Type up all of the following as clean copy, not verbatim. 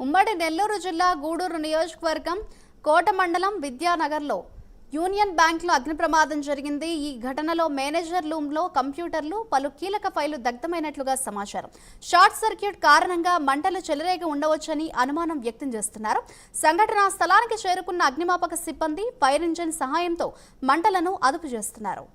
ఉమ్మడి నెల్లూరు జిల్లా గూడూరు నియోజకవర్గం కోట మండలం విద్యానగర్లో యూనియన్ బ్యాంక్లో అగ్ని ప్రమాదం జరిగింది. ఈ ఘటనలో మేనేజర్ రూమ్లో కంప్యూటర్లు, పలు కీలక ఫైళ్లు దగ్ధమైనట్లుగా సమాచారం. షార్ట్ సర్క్యూట్ కారణంగా మంటలు చెలరేగి ఉండవచ్చని అనుమానం వ్యక్తం చేస్తున్నారు. సంఘటనా స్థలానికి చేరుకున్న అగ్నిమాపక సిబ్బంది ఫైర్ ఇంజిన్ సహాయంతో మంటలను అదుపు చేస్తున్నారు.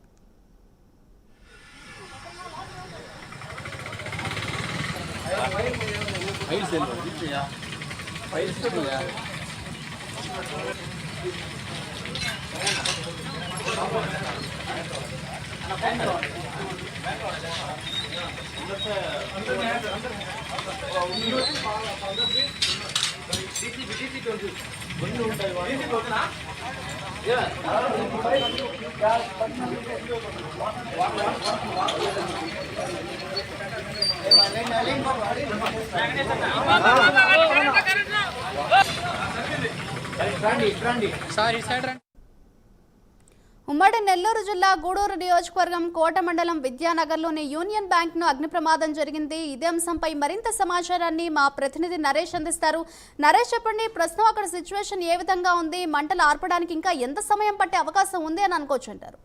ఉమ్మడి నెల్లూరు జిల్లా గూడూరు నియోజకవర్గం కోట మండలం విద్యానగర్లోని యూనియన్ బ్యాంక్ను అగ్ని ప్రమాదం జరిగింది. ఇదే అంశంపై మరింత సమాచారాన్ని మా ప్రతినిధి నరేష్ అందిస్తారు. నరేష్, చెప్పండి, ప్రస్తుతం అక్కడ సిచ్యువేషన్ ఏ విధంగా ఉంది? మంటలు ఆర్పడానికి ఇంకా ఎంత సమయం పట్టే అవకాశం ఉంది అని అనుకోవచ్చు అంటారు?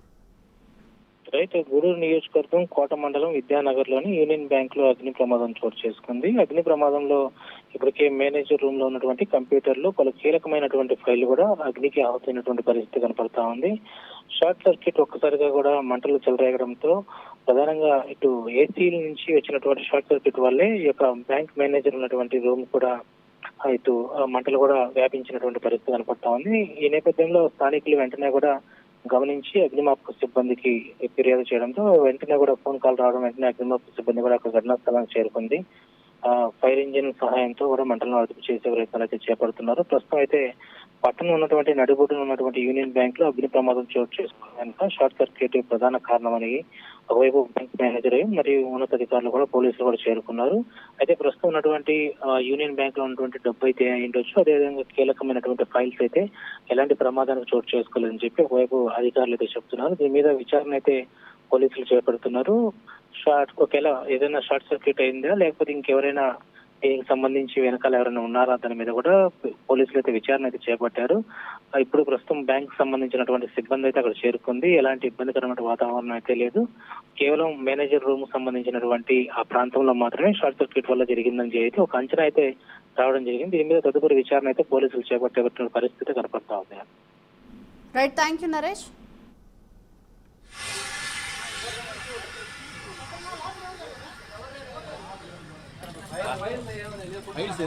రైట్, గూడూరు నియోజకవర్గం కోట మండలం విద్యానగర్ లోని యూనియన్ బ్యాంక్ లో అగ్ని ప్రమాదం చోటు చేసుకుంది. అగ్ని ప్రమాదంలో ఇప్పటికే మేనేజర్ రూమ్ లో ఉన్నటువంటి కంప్యూటర్లు, పలు కీలకమైనటువంటి ఫైళ్లు కూడా అగ్నికి ఆహుతైనటువంటి పరిస్థితి కనపడతా ఉంది. షార్ట్ సర్క్యూట్ ఒక్కసారిగా కూడా మంటలు చెలరేగడంతో ప్రధానంగా ఇటు ఏసీ నుంచి వచ్చినటువంటి షార్ట్ సర్క్యూట్ వల్లే ఈ యొక్క బ్యాంక్ మేనేజర్ ఉన్నటువంటి రూమ్ కూడా ఇటు మంటలు కూడా వ్యాపించినటువంటి పరిస్థితి కనపడతా ఉంది. ఈ నేపథ్యంలో స్థానికులు వెంటనే కూడా గమనించి అగ్నిమాపక సిబ్బందికి ఫిర్యాదు చేయడంతో వెంటనే కూడా ఫోన్ కాల్ రావడం వెంటనే అగ్నిమాపక సిబ్బంది కూడా అక్కడ ఘటనా స్థలానికి చేరుకుంది. ఫైర్ ఇంజిన్ సహాయంతో కూడా మంటలను అదుపు చేసే ప్రయత్నాలు అయితే చేపడుతున్నారు. ప్రస్తుతం అయితే పట్టణం ఉన్నటువంటి నడిబొడ్డున ఉన్నటువంటి యూనియన్ బ్యాంక్ లో అగ్ని ప్రమాదం చోటు చేసుకున్న షార్ట్ సర్క్యూట్ ప్రధాన కారణమని ఒకవైపు బ్యాంక్ మేనేజర్ మరియు ఉన్నతాధికారులు కూడా పోలీసులు కూడా చేరుకున్నారు. అయితే ప్రస్తుతం ఉన్నటువంటి యూనియన్ బ్యాంక్ లో ఉన్నటువంటి డబ్బు అయితే అయిండొచ్చు, అదేవిధంగా కీలకమైనటువంటి ఫైల్స్ అయితే ఎలాంటి ప్రమాదానికి చోటు చేసుకోలేదని చెప్పి ఒకవైపు అధికారులు అయితే చెప్తున్నారు. దీని మీద విచారణ అయితే పోలీసులు చేపడుతున్నారు. ఒకవేళ ఏదైనా షార్ట్ సర్క్యూట్ అయిందా లేకపోతే ఇంకెవరైనా దీనికి సంబంధించి వెనకాల ఎవరైనా ఉన్నారా దాని మీద కూడా పోలీసులు అయితే విచారణ అయితే చేపట్టారు. ఇప్పుడు ప్రస్తుతం బ్యాంక్ సంబంధించినటువంటి సిబ్బంది అయితే అక్కడ చేరుకుంది. ఎలాంటి ఇబ్బందికరమైన వాతావరణం అయితే లేదు. కేవలం మేనేజర్ రూమ్ సంబంధించినటువంటి ఆ ప్రాంతంలో మాత్రమే షార్ట్ సర్క్యూట్ వల్ల జరిగిందని అయితే ఒక అంచనా అయితే రావడం జరిగింది. దీని మీద తదుపరి విచారణ అయితే పోలీసులు చేపట్టే పరిస్థితి కనపడతా ఉంది. Right, thank you Naresh. Files